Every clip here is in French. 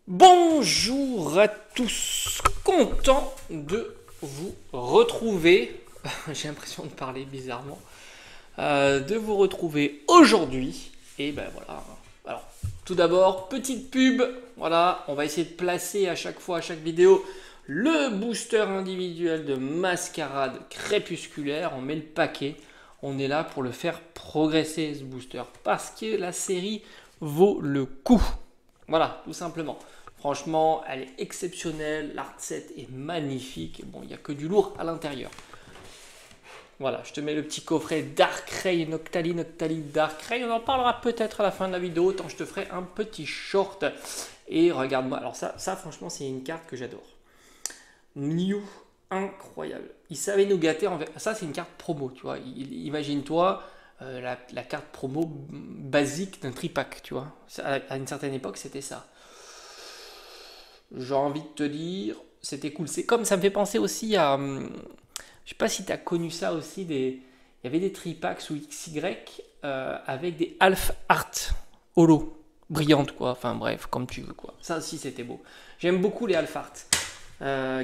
Bonjour à tous, content de vous retrouver. J'ai l'impression de parler bizarrement. De vous retrouver aujourd'hui. Et ben voilà. Alors, tout d'abord, petite pub. Voilà, on va essayer de placer à chaque fois, à chaque vidéo, le booster individuel de Mascarade Crépusculaire. On met le paquet. On est là pour le faire progresser, ce booster, parce que la série vaut le coup. Voilà, tout simplement. Franchement, elle est exceptionnelle. L'art set est magnifique. Bon, il n'y a que du lourd à l'intérieur. Voilà, je te mets le petit coffret Darkrai, Noctali Darkrai. On en parlera peut-être à la fin de la vidéo. Tant je te ferai un petit short. Et regarde-moi. Alors ça franchement, c'est une carte que j'adore. Mew, incroyable. Il savait nous gâter. Ça, c'est une carte promo, tu vois. Imagine-toi la carte promo basique d'un tripack, tu vois. À une certaine époque, c'était ça. J'ai envie de te dire, c'était cool. C'est comme ça me fait penser aussi à. Je sais pas si tu as connu ça aussi. Il y avait des tripacks ou XY avec des Half Art holo. Brillantes, quoi. Enfin bref, comme tu veux, quoi. Ça aussi, c'était beau. J'aime beaucoup les Half Art.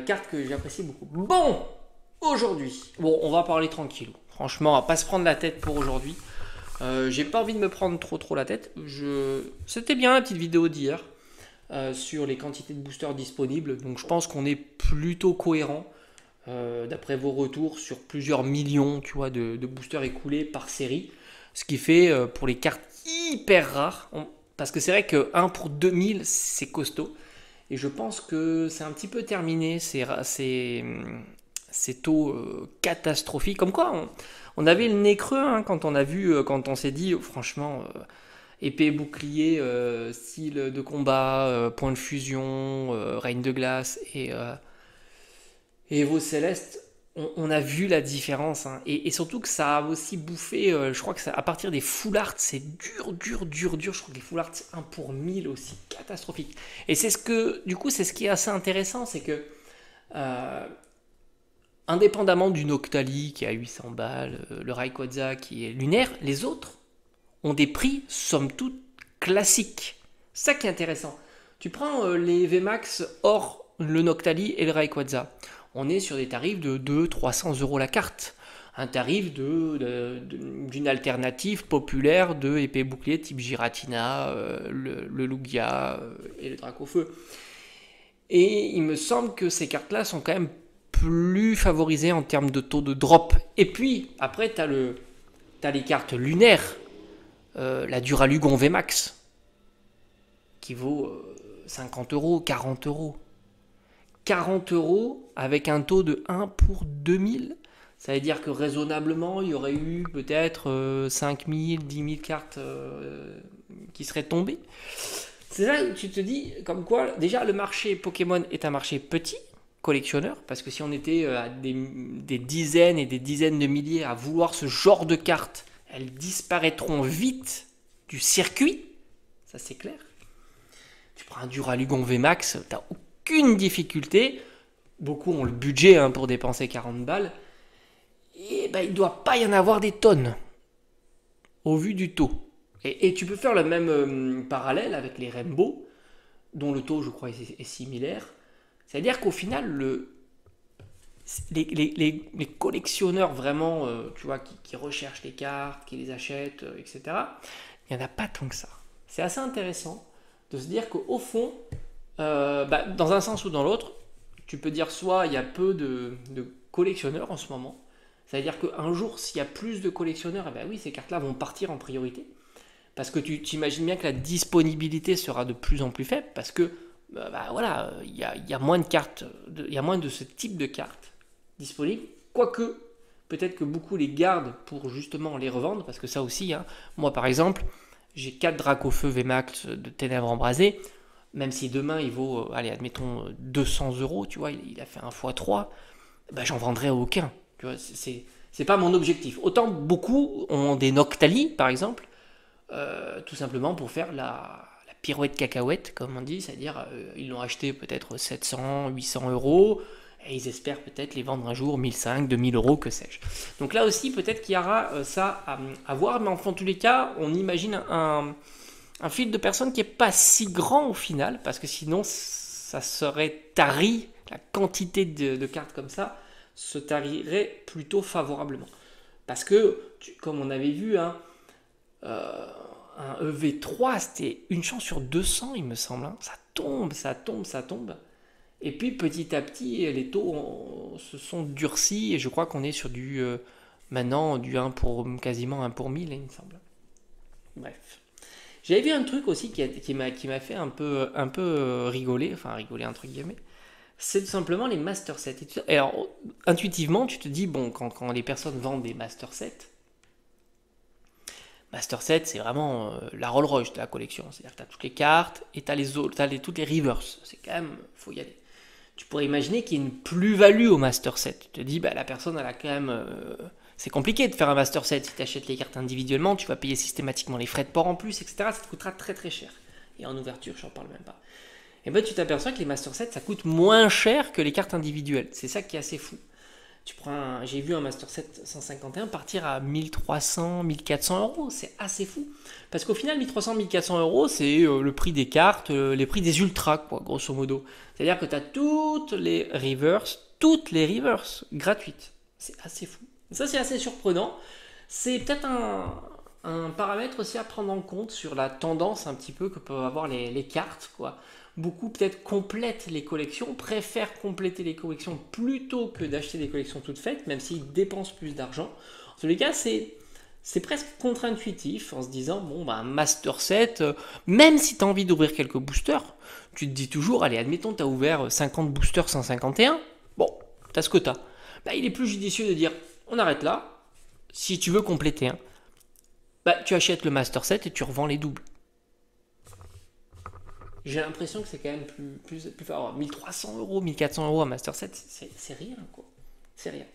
Carte que j'apprécie beaucoup. Bon, aujourd'hui, bon, on va parler tranquille. Franchement, on va pas se prendre la tête pour aujourd'hui. J'ai pas envie de me prendre trop la tête. C'était bien la petite vidéo d'hier. Sur les quantités de boosters disponibles. Donc je pense qu'on est plutôt cohérent d'après vos retours sur plusieurs millions, tu vois, de boosters écoulés par série. Ce qui fait pour les cartes hyper rares, parce que c'est vrai que 1 pour 2000 c'est costaud. Et je pense que c'est un petit peu terminé ces taux catastrophiques. Comme quoi on avait le nez creux hein, quand on a vu, quand on s'est dit franchement épée, bouclier, style de combat, point de fusion, règne de glace et Evo Céleste, on a vu la différence. Hein. Et surtout que ça a aussi bouffé, je crois que ça, à partir des full art, c'est dur. Je crois que les full art, c'est 1 pour 1000 aussi, catastrophique. Et c'est du coup, c'est ce qui est assez intéressant, c'est que, indépendamment du Noctali qui est à 800 balles, le Rayquaza qui est lunaire, les autres, ont des prix, somme toute, classiques. Ça qui est intéressant. Tu prends les VMAX hors le Noctali et le Rayquaza. On est sur des tarifs de 200-300 euros la carte. Un tarif d'une alternative populaire de épée bouclier type Giratina, le Lugia et le Dracofeu. Et il me semble que ces cartes-là sont quand même plus favorisées en termes de taux de drop. Et puis, après, tu as les cartes lunaires. La Duralugon VMAX qui vaut 50 euros, 40 euros. 40 euros avec un taux de 1 pour 2000. Ça veut dire que raisonnablement, il y aurait eu peut-être 5000, 10 000 cartes qui seraient tombées. C'est là où tu te dis, comme quoi, déjà le marché Pokémon est un marché petit, collectionneur, parce que si on était à des dizaines et des dizaines de milliers à vouloir ce genre de cartes, elles disparaîtront vite du circuit, ça c'est clair. Tu prends un Duralugon VMAX, t'as aucune difficulté. Beaucoup ont le budget hein, pour dépenser 40 balles. Et ben, il ne doit pas y en avoir des tonnes, au vu du taux. Et tu peux faire le même parallèle avec les Rainbow, dont le taux, je crois, est similaire. C'est-à-dire qu'au final, les collectionneurs vraiment, tu vois, qui recherchent les cartes, qui les achètent, etc., il n'y en a pas tant que ça. C'est assez intéressant de se dire qu'au fond, dans un sens ou dans l'autre, tu peux dire soit il y a peu de collectionneurs en ce moment, c'est-à-dire qu'un jour, s'il y a plus de collectionneurs, eh ben oui, ces cartes-là vont partir en priorité. Parce que tu t'imagines bien que la disponibilité sera de plus en plus faible, parce que voilà, il y a moins de cartes, il y a moins de ce type de cartes disponibles. Quoique, peut-être que beaucoup les gardent pour justement les revendre, parce que ça aussi, hein, moi par exemple, j'ai 4 Dracofeu VMAX de Ténèbres Embrasées, même si demain il vaut, allez, admettons 200 euros, tu vois, il a fait un x3, ben, j'en vendrai aucun. Tu vois, c'est pas mon objectif. Autant beaucoup ont des Noctali, par exemple, tout simplement pour faire la pirouette cacahuète, comme on dit, c'est-à-dire ils l'ont acheté peut-être 700, 800 euros, et ils espèrent peut-être les vendre un jour 1500, 2000 euros, que sais-je. Donc là aussi, peut-être qu'il y aura ça à voir, mais en tous les cas, on imagine un un fil de personne qui n'est pas si grand au final, parce que sinon ça serait tari, la quantité de cartes comme ça se tarirait plutôt favorablement. Parce que, comme on avait vu, hein, un EV3, c'était une chance sur 200, il me semble. Hein. Ça tombe, ça tombe, ça tombe. Et puis petit à petit, les taux se sont durcis et je crois qu'on est sur maintenant du 1 pour quasiment 1 pour 1000, il me semble. Bref. J'avais vu un truc aussi qui m'a fait un peu rigoler, enfin rigoler entre guillemets. C'est tout simplement les master sets. Et alors, intuitivement, tu te dis, bon, quand les personnes vendent des master sets, master set, c'est vraiment la Rolls Royce de la collection. C'est-à-dire que tu as toutes les cartes et tu as les autres, toutes les reverse. C'est quand même, faut y aller. Tu pourrais imaginer qu'il y ait une plus-value au master set. Tu te dis, bah, la personne, elle a quand même. C'est compliqué de faire un master set. Si tu achètes les cartes individuellement, tu vas payer systématiquement les frais de port en plus, etc. Ça te coûtera très très cher. Et en ouverture, j'en parle même pas. Et bien tu t'aperçois que les master sets, ça coûte moins cher que les cartes individuelles. C'est ça qui est assez fou. J'ai vu un master set 151 partir à 1300, 1400 euros. C'est assez fou. Parce qu'au final, 1300, 1400 euros, c'est le prix des cartes, les prix des ultras, quoi, grosso modo. C'est-à-dire que tu as toutes les reverse gratuites. C'est assez fou. Ça, c'est assez surprenant. C'est peut-être un paramètre aussi à prendre en compte sur la tendance un petit peu que peuvent avoir les cartes, quoi. Beaucoup peut-être complètent les collections, préfèrent compléter les collections plutôt que d'acheter des collections toutes faites, même s'ils dépensent plus d'argent. En tous les cas, c'est presque contre-intuitif en se disant, bon, bah, un master set, même si tu as envie d'ouvrir quelques boosters, tu te dis toujours, allez, admettons, tu as ouvert 50 boosters 151, bon, tu as ce que tu as. Bah, il est plus judicieux de dire, on arrête là, si tu veux compléter, hein, bah, tu achètes le master set et tu revends les doubles. J'ai l'impression que c'est quand même plus fort. 1300 euros, 1400 euros à Master 7, c'est rien, quoi. C'est rien.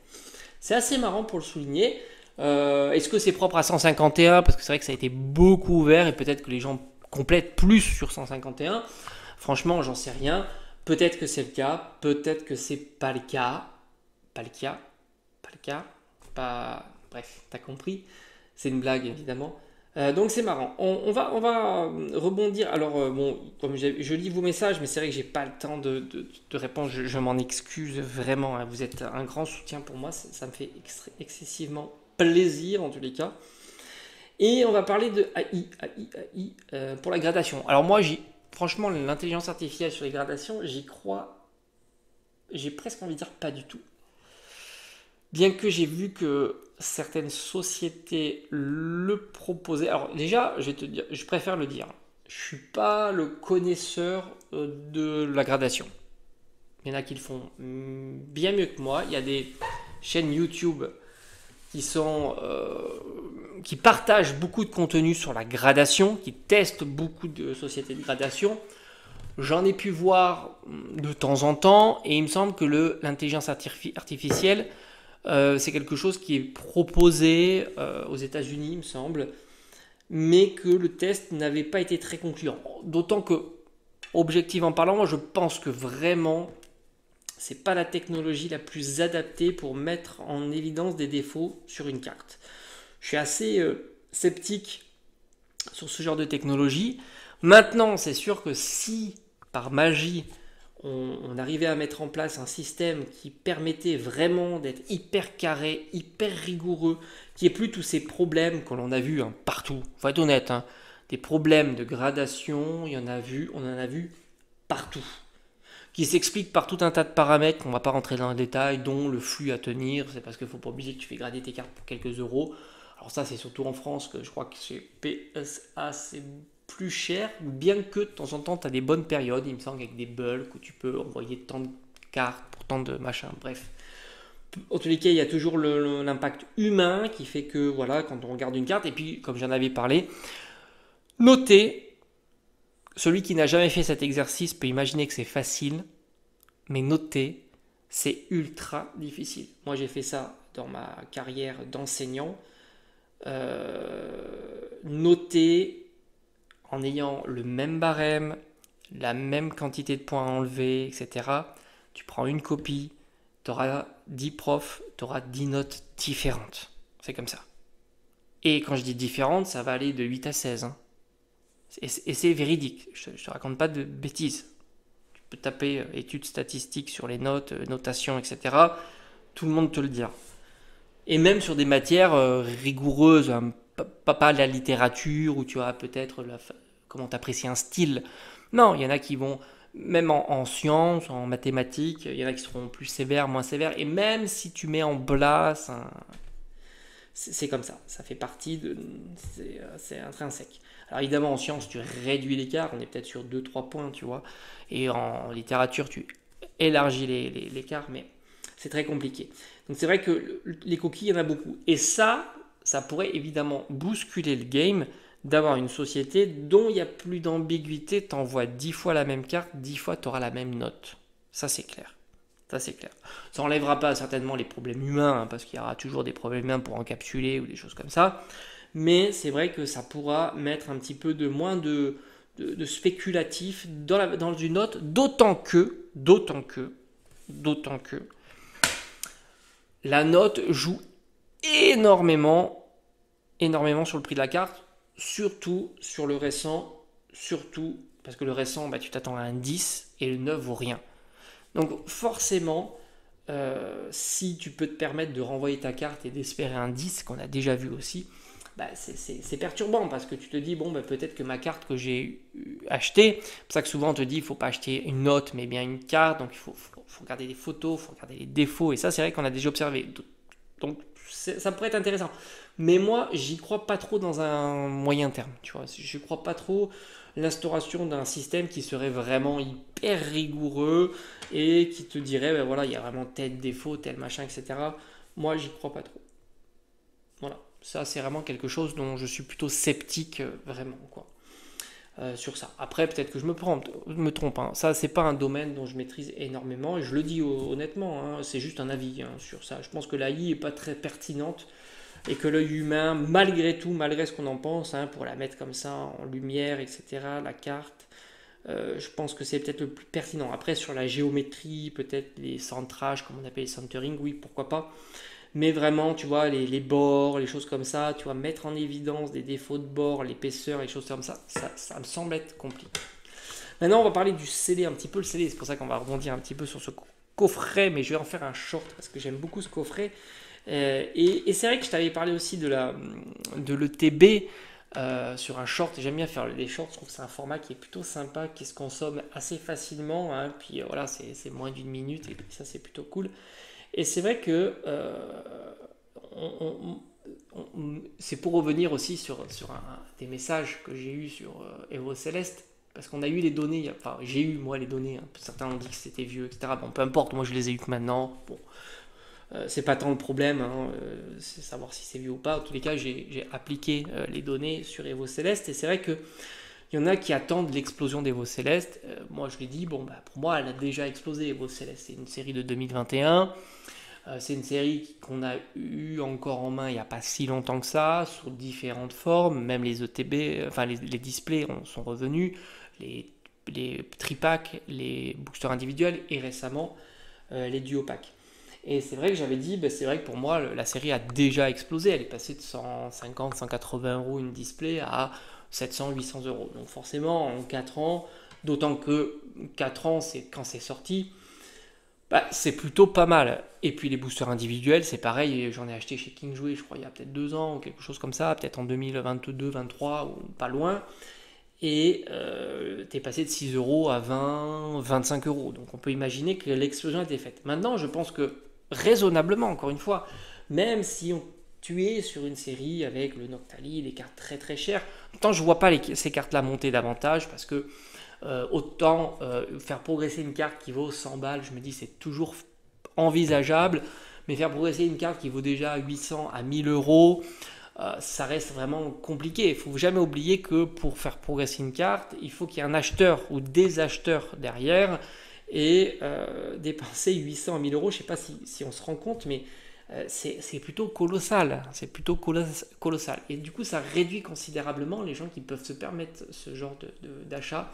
C'est assez marrant pour le souligner. Est-ce que c'est propre à 151? Parce que c'est vrai que ça a été beaucoup ouvert et peut-être que les gens complètent plus sur 151. Franchement, j'en sais rien. Peut-être que c'est le cas. Peut-être que c'est pas le cas. Pas le cas. Pas le cas. Pas... Bref, t'as compris. C'est une blague, évidemment. Donc c'est marrant. On va rebondir. Alors bon, comme je lis vos messages, mais c'est vrai que j'ai pas le temps de répondre. Je m'en excuse vraiment. Hein. Vous êtes un grand soutien pour moi. Ça me fait excessivement plaisir en tous les cas. Et on va parler de AI pour la gradation. Alors moi, franchement, l'intelligence artificielle sur les gradations, j'y crois. J'ai presque envie de dire pas du tout. Bien que j'ai vu que certaines sociétés le proposaient. Alors déjà, je vais te dire, je préfère le dire. Je ne suis pas le connaisseur de la gradation. Il y en a qui le font bien mieux que moi. Il y a des chaînes YouTube qui partagent beaucoup de contenu sur la gradation, qui testent beaucoup de sociétés de gradation. J'en ai pu voir de temps en temps et il me semble que l'intelligence artificielle c'est quelque chose qui est proposé aux États-Unis, il me semble, mais que le test n'avait pas été très concluant. D'autant que, objectivement parlant, moi je pense que vraiment, c'est pas la technologie la plus adaptée pour mettre en évidence des défauts sur une carte. Je suis assez sceptique sur ce genre de technologie. Maintenant, c'est sûr que si, par magie, on arrivait à mettre en place un système qui permettait vraiment d'être hyper carré, hyper rigoureux, qui n'ait plus tous ces problèmes que l'on a vus partout. Il faut être honnête, hein, des problèmes de gradation, on en a vu partout. Qui s'expliquent par tout un tas de paramètres qu'on ne va pas rentrer dans le détail, dont le flux à tenir. C'est parce qu'il ne faut pas oublier que tu fais grader tes cartes pour quelques euros. Alors ça, c'est surtout en France que je crois que chez PSA, c'est plus cher, bien que de temps en temps tu as des bonnes périodes, il me semble, avec des bulks où tu peux envoyer tant de cartes pour tant de machins, bref. En tous les cas, il y a toujours l'impact humain qui fait que, voilà, quand on regarde une carte, et puis, comme j'en avais parlé, notez, celui qui n'a jamais fait cet exercice peut imaginer que c'est facile, mais notez, c'est ultra difficile. Moi, j'ai fait ça dans ma carrière d'enseignant. Notez en ayant le même barème, la même quantité de points à enlever, etc. Tu prends une copie, tu auras 10 profs, tu auras 10 notes différentes. C'est comme ça. Et quand je dis différentes, ça va aller de 8 à 16. Hein. Et c'est véridique, je te raconte pas de bêtises. Tu peux taper études statistiques sur les notes, notation, etc. Tout le monde te le dira. Et même sur des matières rigoureuses, hein, pas la littérature où tu as peut-être comment t'apprécier un style. Non, il y en a qui vont, même en sciences, en mathématiques, il y en a qui seront plus sévères, moins sévères. Et même si tu mets en place, c'est comme ça fait partie de. C'est intrinsèque. Alors évidemment, en sciences, tu réduis l'écart, on est peut-être sur 2-3 points, tu vois. Et en littérature, tu élargis l'écart, mais c'est très compliqué. Donc c'est vrai que les coquilles, il y en a beaucoup. Et ça pourrait évidemment bousculer le game d'avoir une société dont il n'y a plus d'ambiguïté. Tu envoies 10 fois la même carte, 10 fois tu auras la même note. Ça c'est clair. Ça c'est clair. Ça n'enlèvera pas certainement les problèmes humains, hein, parce qu'il y aura toujours des problèmes humains pour encapsuler ou des choses comme ça. Mais c'est vrai que ça pourra mettre un petit peu de moins de spéculatif dans une note, d'autant que la note joue énormément sur le prix de la carte, surtout sur le récent, surtout parce que le récent, tu t'attends à un 10 et le 9 vaut rien. Donc forcément, si tu peux te permettre de renvoyer ta carte et d'espérer un 10, qu'on a déjà vu aussi, c'est perturbant parce que tu te dis, peut-être que ma carte que j'ai achetée, c'est pour ça que souvent on te dit, il ne faut pas acheter une note mais bien une carte, donc il faut regarder les photos, il faut regarder les défauts, et ça c'est vrai qu'on a déjà observé. Donc ça pourrait être intéressant. Mais moi, j'y crois pas trop dans un moyen terme, tu vois. Je crois pas trop l'instauration d'un système qui serait vraiment hyper rigoureux et qui te dirait, voilà, il y a vraiment tel défaut, tel machin, etc. Moi, j'y crois pas trop. Voilà, ça c'est vraiment quelque chose dont je suis plutôt sceptique, vraiment, quoi. Sur ça. Après, peut-être que je me trompe. Hein. Ça, c'est pas un domaine dont je maîtrise énormément. Et je le dis honnêtement, hein, c'est juste un avis sur ça. Je pense que l'AI est pas très pertinente et que l'œil humain, malgré tout, malgré ce qu'on en pense, hein, pour la mettre comme ça en lumière, etc., la carte, je pense que c'est peut-être le plus pertinent. Après, sur la géométrie, peut-être les centrages, comme on appelle les centering, oui, pourquoi pas. Mais vraiment, tu vois, les bords, les choses comme ça, tu vois, mettre en évidence des défauts de bord, l'épaisseur, les choses comme ça me semble être compliqué. Maintenant, on va parler du scellé, un petit peu le scellé. C'est pour ça qu'on va rebondir un petit peu sur ce coffret, mais je vais en faire un short parce que j'aime beaucoup ce coffret. Et c'est vrai que je t'avais parlé aussi de l'ETB sur un short. J'aime bien faire les shorts, je trouve que c'est un format qui est plutôt sympa, qui se consomme assez facilement. Hein, puis voilà, c'est moins d'une minute et ça, c'est plutôt cool. Et c'est vrai que c'est pour revenir aussi sur des messages que j'ai eus sur Evo Celeste, parce qu'on a eu les données, enfin j'ai eu moi les données, hein, certains ont dit que c'était vieux, etc. Bon, peu importe, moi je les ai eu que maintenant. Bon, c'est pas tant le problème, hein, c'est savoir si c'est vieux ou pas. En tous les cas, j'ai appliqué les données sur Evo Celeste, et c'est vrai que il y en a qui attendent l'explosion d'Evo Celeste. Moi, je l'ai dit, pour moi, elle a déjà explosé, Evo Celeste. C'est une série de 2021. C'est une série qu'on a eu encore en main il n'y a pas si longtemps que ça, sous différentes formes. Même les ETB, enfin les displays sont revenus, les tripacks, les boosters individuels et récemment les duo packs. Et c'est vrai que j'avais dit, c'est vrai que pour moi, la série a déjà explosé. Elle est passée de 150, 180 euros une display à 700, 800 euros. Donc forcément, en 4 ans, d'autant que 4 ans, c'est quand c'est sorti, c'est plutôt pas mal. Et puis les boosters individuels, c'est pareil, j'en ai acheté chez Kingsway, je crois, il y a peut-être 2 ans ou quelque chose comme ça, peut-être en 2022, 2023 ou pas loin. Et t'es passé de 6 euros à 20, 25 euros. Donc on peut imaginer que l'explosion a été faite. Maintenant, je pense que raisonnablement, encore une fois, même si tu es sur une série avec le Noctali, des cartes très très chères, autant je ne vois pas ces cartes-là monter davantage parce que autant faire progresser une carte qui vaut 100 balles, je me dis c'est toujours envisageable, mais faire progresser une carte qui vaut déjà 800 à 1000 euros, ça reste vraiment compliqué. Il ne faut jamais oublier que pour faire progresser une carte, il faut qu'il y ait un acheteur ou des acheteurs derrière. Et dépenser 800 à 1000 euros, je ne sais pas si on se rend compte, mais c'est plutôt colossal. C'est plutôt colossal. Et du coup, ça réduit considérablement les gens qui peuvent se permettre ce genre d'achat.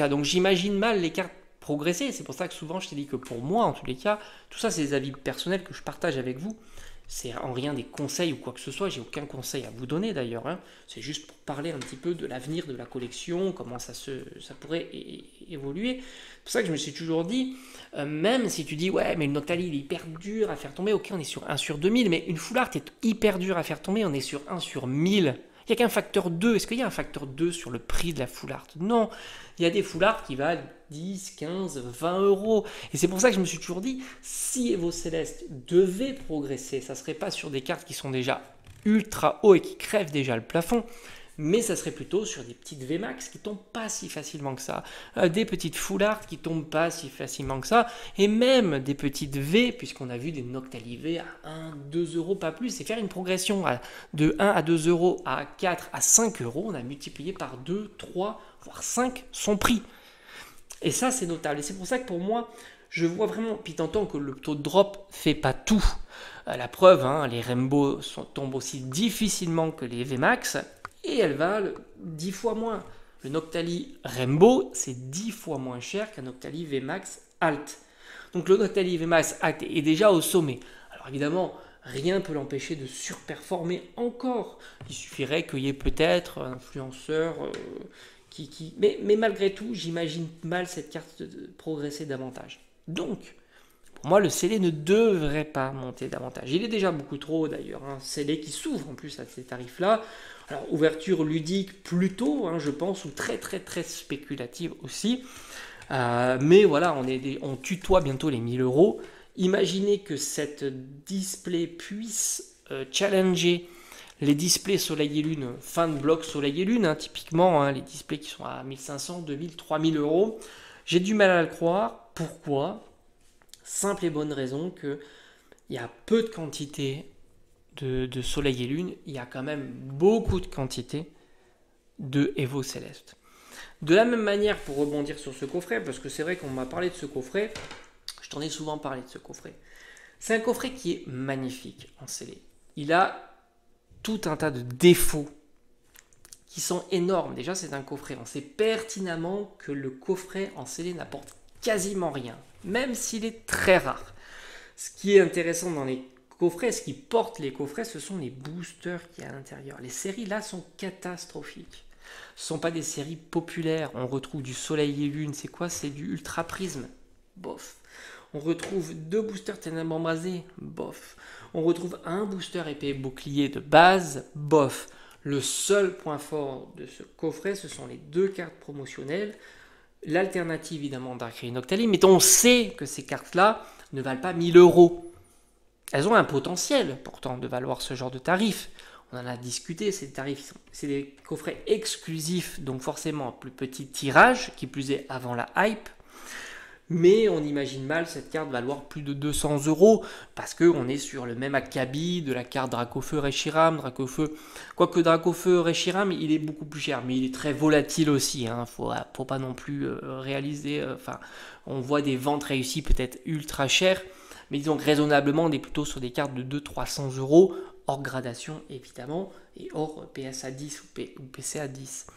Donc j'imagine mal les cartes progresser. C'est pour ça que souvent je te dis que pour moi, en tous les cas, tout ça c'est des avis personnels que je partage avec vous. c'est en rien des conseils ou quoi que ce soit, j'ai aucun conseil à vous donner d'ailleurs, hein. C'est juste pour parler un petit peu de l'avenir de la collection, comment ça pourrait évoluer. C'est pour ça que je me suis toujours dit, même si tu dis ouais mais le Noctali il est hyper dur à faire tomber, ok on est sur 1 sur 2000, mais une full art est hyper dur à faire tomber, on est sur 1 sur 1000. Il n'y a qu'un facteur 2. Est-ce qu'il y a un facteur 2 sur le prix de la full art? Non. Il y a des full art qui valent 10, 15, 20 euros. Et c'est pour ça que je me suis toujours dit, si Evo Céleste devait progresser, ça ne serait pas sur des cartes qui sont déjà ultra haut et qui crèvent déjà le plafond, mais ça serait plutôt sur des petites VMAX qui tombent pas si facilement que ça, des petites full art qui tombent pas si facilement que ça, et même des petites V, puisqu'on a vu des Noctali V à 1, 2 euros, pas plus, et faire une progression de 1 à 2 euros à 4 à 5 euros, on a multiplié par 2, 3, voire 5 son prix. Et ça, c'est notable. Et c'est pour ça que pour moi, je vois vraiment, puis t'entends que le taux de drop fait pas tout. La preuve, hein, les Rainbow tombent aussi difficilement que les VMAX, et elles valent 10 fois moins. Le Noctali Rainbow, c'est 10 fois moins cher qu'un Noctali VMAX Alt. Donc le Noctali VMAX Alt est déjà au sommet. Alors évidemment, rien ne peut l'empêcher de surperformer encore. Il suffirait qu'il y ait peut-être un influenceur mais malgré tout, j'imagine mal cette carte progresser davantage. Donc, pour moi, le scellé ne devrait pas monter davantage. Il est déjà beaucoup trop d'ailleurs. Un scellé qui s'ouvre en plus à ces tarifs-là. Alors, ouverture ludique plutôt, hein, je pense, ou très très très spéculative aussi. Mais voilà, on tutoie bientôt les 1000 euros. Imaginez que cette display puisse challenger les displays Soleil et Lune, fin de bloc Soleil et Lune, hein, typiquement, hein, les displays qui sont à 1500, 2000, 3000 euros. J'ai du mal à le croire. Pourquoi? Simple et bonne raison qu'il y a peu de quantité de Soleil et Lune, il y a quand même beaucoup de quantité de Evo Céleste. De la même manière, pour rebondir sur ce coffret, parce que c'est vrai qu'on m'a parlé de ce coffret, je t'en ai souvent parlé de ce coffret. C'est un coffret qui est magnifique en scellé. Il a tout un tas de défauts qui sont énormes. Déjà, c'est un coffret. On sait pertinemment que le coffret en scellé n'apporte quasiment rien, même s'il est très rare. Ce qui est intéressant dans les coffrets, ce qui porte les coffrets, ce sont les boosters qu'il y a à l'intérieur. Les séries là sont catastrophiques. Ce ne sont pas des séries populaires. On retrouve du Soleil et Lune. C'est quoi? C'est du Ultra Prisme. Bof. On retrouve 2 boosters Ténèbres Embrasées. Bof. On retrouve un booster épée bouclier de base. Bof. Le seul point fort de ce coffret, ce sont les 2 cartes promotionnelles. L'alternative, évidemment, d'Arcane et Noctali. Mais on sait que ces cartes-là ne valent pas 1000 euros. Elles ont un potentiel, pourtant, de valoir ce genre de tarif. On en a discuté, ces tarifs, c'est des coffrets exclusifs, donc forcément un plus petit tirage, qui plus est avant la hype. Mais on imagine mal cette carte valoir plus de 200 euros, parce qu'on est sur le même acabit de la carte Dracofeu Reshiram. Quoique Dracofeu Reshiram, il est beaucoup plus cher, mais il est très volatile aussi. Hein. Faut pas non plus réaliser. On voit des ventes réussies peut-être ultra chères, mais disons que raisonnablement, on est plutôt sur des cartes de 200-300 euros, hors gradation évidemment, et hors PSA 10 ou PCA 10.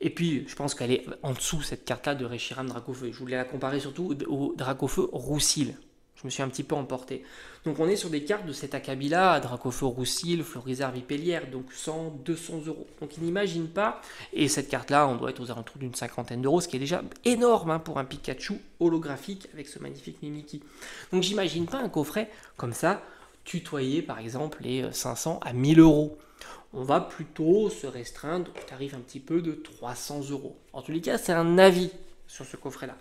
Et puis, je pense qu'elle est en dessous, cette carte-là de Reshiram Dracofeu. Je voulais la comparer surtout au Dracofeu Roussil. Je me suis un petit peu emporté. Donc, on est sur des cartes de cet acabit-là, Dracofeu Roussil, Florizard Vipellière, donc 100, 200 euros. Donc, il n'imagine pas. Et cette carte-là, on doit être aux alentours d'une cinquantaine d'euros, ce qui est déjà énorme hein, pour un Pikachu holographique avec ce magnifique Mimikyu. Donc, j'imagine pas un coffret comme ça, tutoyer par exemple les 500 à 1000 euros. On va plutôt se restreindre au tarif un petit peu de 300 euros. En tous les cas, c'est un avis sur ce coffret-là.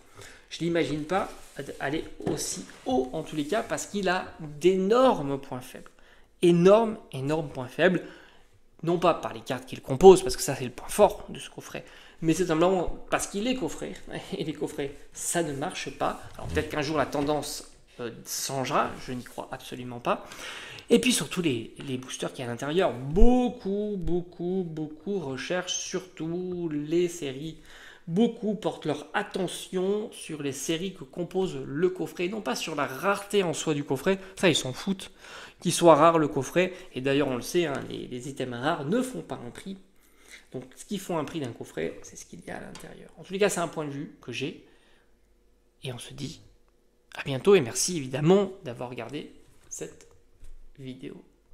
Je ne l'imagine pas aller aussi haut, en tous les cas, parce qu'il a d'énormes points faibles. Énormes points faibles. Non pas par les cartes qu'il compose, parce que ça, c'est le point fort de ce coffret, mais c'est simplement parce qu'il est coffret. Et les coffrets, ça ne marche pas. Alors peut-être qu'un jour, la tendance changera, je n'y crois absolument pas. Et puis surtout les boosters qu'il y a à l'intérieur, beaucoup recherchent surtout les séries. Beaucoup portent leur attention sur les séries que compose le coffret, non pas sur la rareté en soi du coffret, ça ils s'en foutent, qu'il soit rare le coffret, et d'ailleurs on le sait, hein, les items rares ne font pas un prix. Donc ce qui font un prix d'un coffret, c'est ce qu'il y a à l'intérieur. En tous les cas, c'est un point de vue que j'ai, et on se dit à bientôt, et merci évidemment d'avoir regardé cette vidéo.